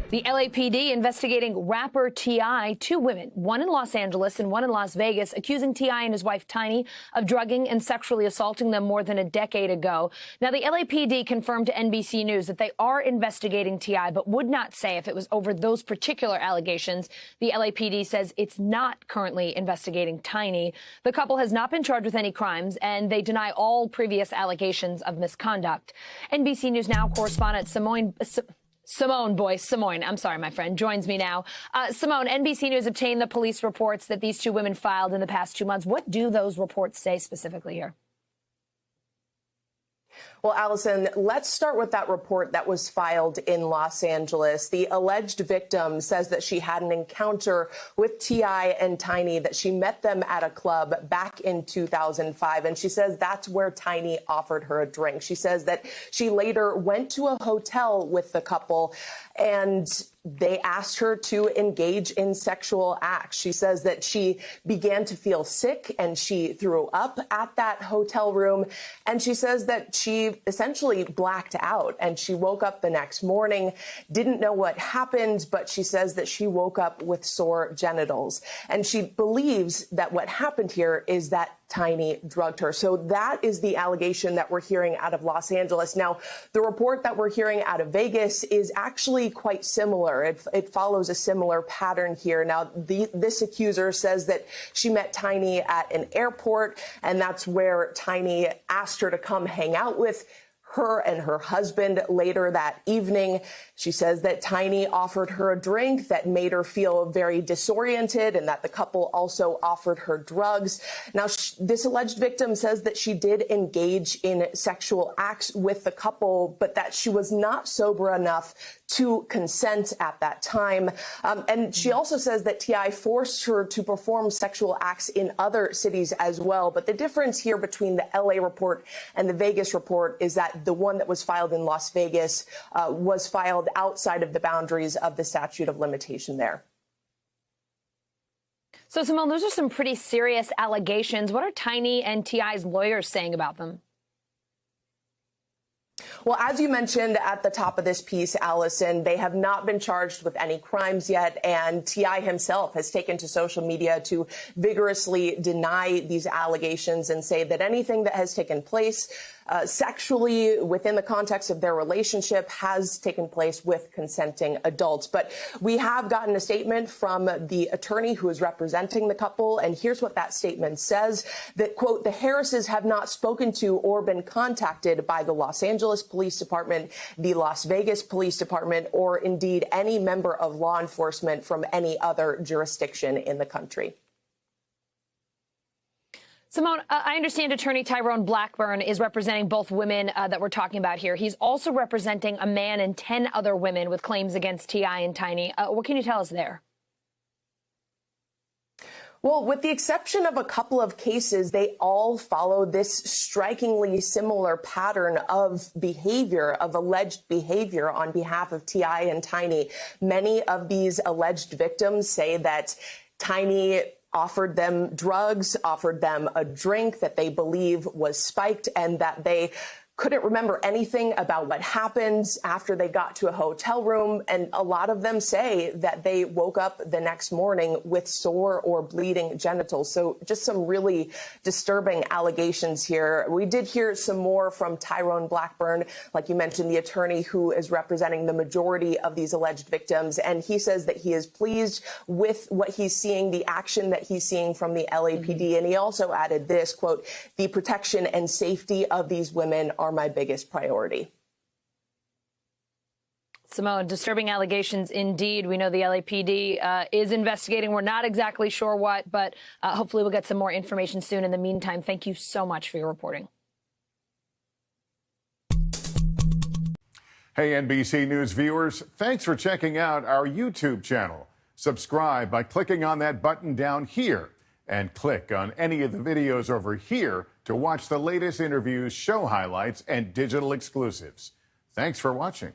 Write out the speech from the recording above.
The LAPD investigating rapper T.I. Two women, one in Los Angeles and one in Las Vegas, accusing T.I. and his wife Tiny of drugging and sexually assaulting them more than a decade ago. Now, the LAPD confirmed to NBC News that they are investigating T.I., but would not say if it was over those particular allegations. The LAPD says it's not currently investigating Tiny. The couple has not been charged with any crimes, and they deny all previous allegations of misconduct. NBC News Now correspondent Simone, I'm sorry, my friend, joins me now. Simone, NBC News obtained the police reports that these two women filed in the past 2 months. What do those reports say specifically here? Well, Allison, let's start with that report that was filed in Los Angeles. The alleged victim says that she had an encounter with T.I. and Tiny, that she met them at a club back in 2005. And she says that's where Tiny offered her a drink. She says that she later went to a hotel with the couple and they asked her to engage in sexual acts. She says that she began to feel sick and she threw up at that hotel room. And she says that she essentially blacked out and she woke up the next morning, didn't know what happened, but she says that she woke up with sore genitals. And she believes that what happened here is that Tiny drugged her. So that is the allegation that we're hearing out of Los Angeles. Now, the report that we're hearing out of Vegas is actually quite similar. It follows a similar pattern here. Now, this accuser says that she met Tiny at an airport, and that's where Tiny asked her to come hang out with her and her husband later that evening. She says that Tiny offered her a drink that made her feel very disoriented and that the couple also offered her drugs. Now, this alleged victim says that she did engage in sexual acts with the couple, but that she was not sober enough to consent at that time. And she also says that T.I. forced her to perform sexual acts in other cities as well. But the difference here between the L.A. report and the Vegas report is that the one that was filed in Las Vegas was filed outside of the boundaries of the statute of limitation there. So, Simone, those are some pretty serious allegations. What are Tiny and T.I.'s lawyers saying about them? Well, as you mentioned at the top of this piece, Allison, they have not been charged with any crimes yet, and T.I. himself has taken to social media to vigorously deny these allegations and say that anything that has taken place sexually within the context of their relationship has taken place with consenting adults. But we have gotten a statement from the attorney who is representing the couple, and here's what that statement says, that, quote, the Harrises have not spoken to or been contacted by the Los Angeles Police Department, the Las Vegas Police Department, or indeed any member of law enforcement from any other jurisdiction in the country. Simone, I understand attorney Tyrone Blackburn is representing both women that we're talking about here. He's also representing a man and 10 other women with claims against T.I. and Tiny. What can you tell us there? Well, with the exception of a couple of cases, they all follow this strikingly similar pattern of behavior, of alleged behavior on behalf of T.I. and Tiny. Many of these alleged victims say that Tiny offered them drugs, offered them a drink that they believe was spiked, and that they couldn't remember anything about what happened after they got to a hotel room. And a lot of them say that they woke up the next morning with sore or bleeding genitals. So just some really disturbing allegations here. We did hear some more from Tyrone Blackburn, like you mentioned, the attorney who is representing the majority of these alleged victims. And he says that he is pleased with what he's seeing, the action that he's seeing from the LAPD. And he also added this, quote, the protection and safety of these women are my biggest priority. Simone, disturbing allegations indeed. We know the LAPD is investigating. We're not exactly sure what, but hopefully we'll get some more information soon. In the meantime, thank you so much for your reporting. Hey, NBC News viewers, thanks for checking out our YouTube channel. Subscribe by clicking on that button down here and click on any of the videos over here to watch the latest interviews, show highlights, and digital exclusives. Thanks for watching.